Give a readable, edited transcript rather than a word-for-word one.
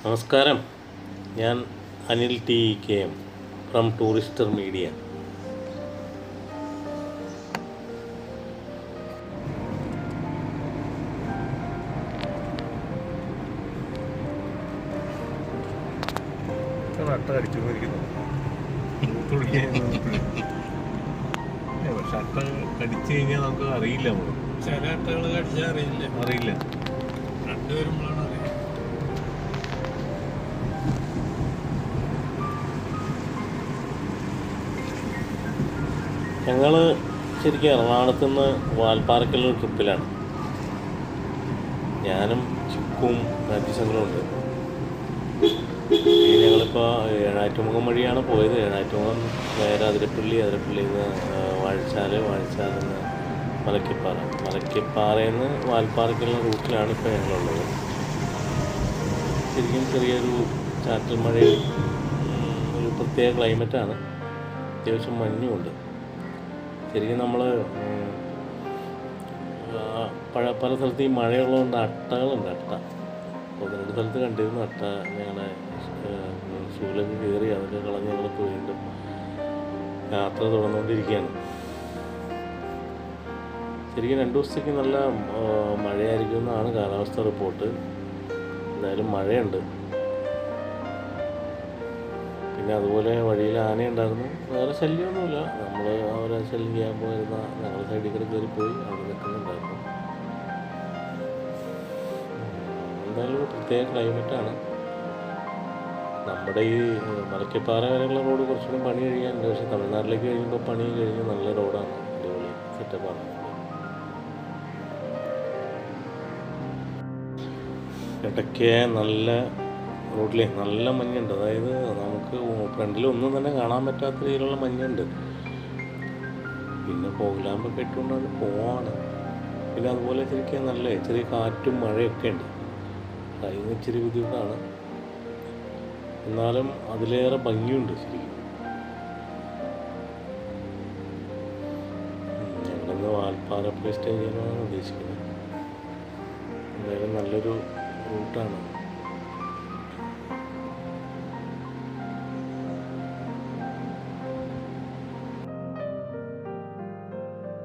നമസ്കാരം. ഞാൻ Anil T K am from Tourister media. പക്ഷെ അട്ട കടിച്ചു കഴിഞ്ഞാൽ നമുക്ക് അറിയില്ല. നമ്മൾ ചില അട്ടകൾ കടിച്ചാൽ അറിയില്ല. രണ്ടുപേരുമ്പോഴാണ് അറിയുന്നത്. ഞങ്ങൾ ശരിക്കും എറണാകുളത്ത് നിന്ന് വാൽപ്പാറയ്ക്കുള്ള ട്രിപ്പിലാണ്. ഞാനും ചിക്കും രാജ്യസംഘവും ഉണ്ട്. ഞങ്ങളിപ്പോൾ ഏഴാറ്റുമുഖം വഴിയാണ് പോയത്. ഏഴാറ്റുമുഖം നേരെ അതിരപ്പള്ളിയിൽ നിന്ന് വാഴച്ചാലിൽ നിന്ന് മലക്കിപ്പാറയിൽ നിന്ന് വാൽപ്പാറയ്ക്കുള്ള റൂട്ടിലാണ് ഇപ്പോൾ ഞങ്ങളുള്ളത്. ശരിക്കും ചെറിയൊരു ചാറ്റൽ മഴയും ഒരു പ്രത്യേക ക്ലൈമറ്റാണ്. അത്യാവശ്യം മഞ്ഞുമുണ്ട്. ശരിക്കും നമ്മൾ പല സ്ഥലത്ത് ഈ മഴയുള്ളതുകൊണ്ട് അട്ടകളുണ്ട്. അപ്പോൾ രണ്ട് സ്ഥലത്ത് കണ്ടിരുന്നു അട്ട. ഞങ്ങളെ ഷൂലൊക്കെ കയറി അതൊക്കെ കളഞ്ഞ് ഞങ്ങളിപ്പോൾ വീണ്ടും യാത്ര തുടർന്നുകൊണ്ടിരിക്കുകയാണ്. ശരിക്കും 2 ദിവസത്തേക്ക് നല്ല മഴയായിരിക്കും എന്നാണ് കാലാവസ്ഥ റിപ്പോർട്ട്. എന്തായാലും മഴയുണ്ട്. പിന്നെ അതുപോലെ വഴിയിൽ ആനയുണ്ടായിരുന്നു. വേറെ ശല്യമൊന്നുമില്ല. നമ്മൾ അവരെ ശല്യം ചെയ്യാൻ പോയിരുന്ന ഞങ്ങൾ സൈഡിൽ കൂടെ കയറിപ്പോയി അവിടെ നിൽക്കുന്നുണ്ടായിരുന്നു. എന്തായാലും ഒരു പ്രത്യേക ക്ലൈമറ്റാണ്. നമ്മുടെ ഈ മലക്കപ്പാറ വരെയുള്ള റോഡ് കുറച്ചുകൂടി പണി കഴിയാനുണ്ട്. പക്ഷേ തമിഴ്നാട്ടിലേക്ക് കഴിയുമ്പോൾ പണി കഴിഞ്ഞ് നല്ല റോഡാണ്. അടിപൊളി സെറ്റപ്പാണ്. ഇടയ്ക്ക് നല്ല റോഡിൽ നല്ല മഞ്ഞുണ്ട്. അതായത് നമുക്ക് ഫ്രണ്ടിലൊന്നും തന്നെ കാണാൻ പറ്റാത്ത രീതിയിലുള്ള മഞ്ഞുണ്ട്. പിന്നെ പോകലാമ്പൊക്കെ ഇട്ടുകൊണ്ടാണ് പോവാണ്. പിന്നെ അതുപോലെ ശരിക്കും നല്ല ചെറിയ കാറ്റും മഴയൊക്കെ ഉണ്ട്. അതിന് ഇച്ചിരി ബുദ്ധിമുട്ടാണ്. എന്നാലും അതിലേറെ ഭംഗിയുണ്ട് ശരിക്കും. ഞങ്ങളിന്ന് വാൽപ്പാറ പോയി സ്റ്റേ ചെയ്യാനാണ് ഉദ്ദേശിക്കുന്നത്. എന്തായാലും നല്ലൊരു റൂട്ടാണ്.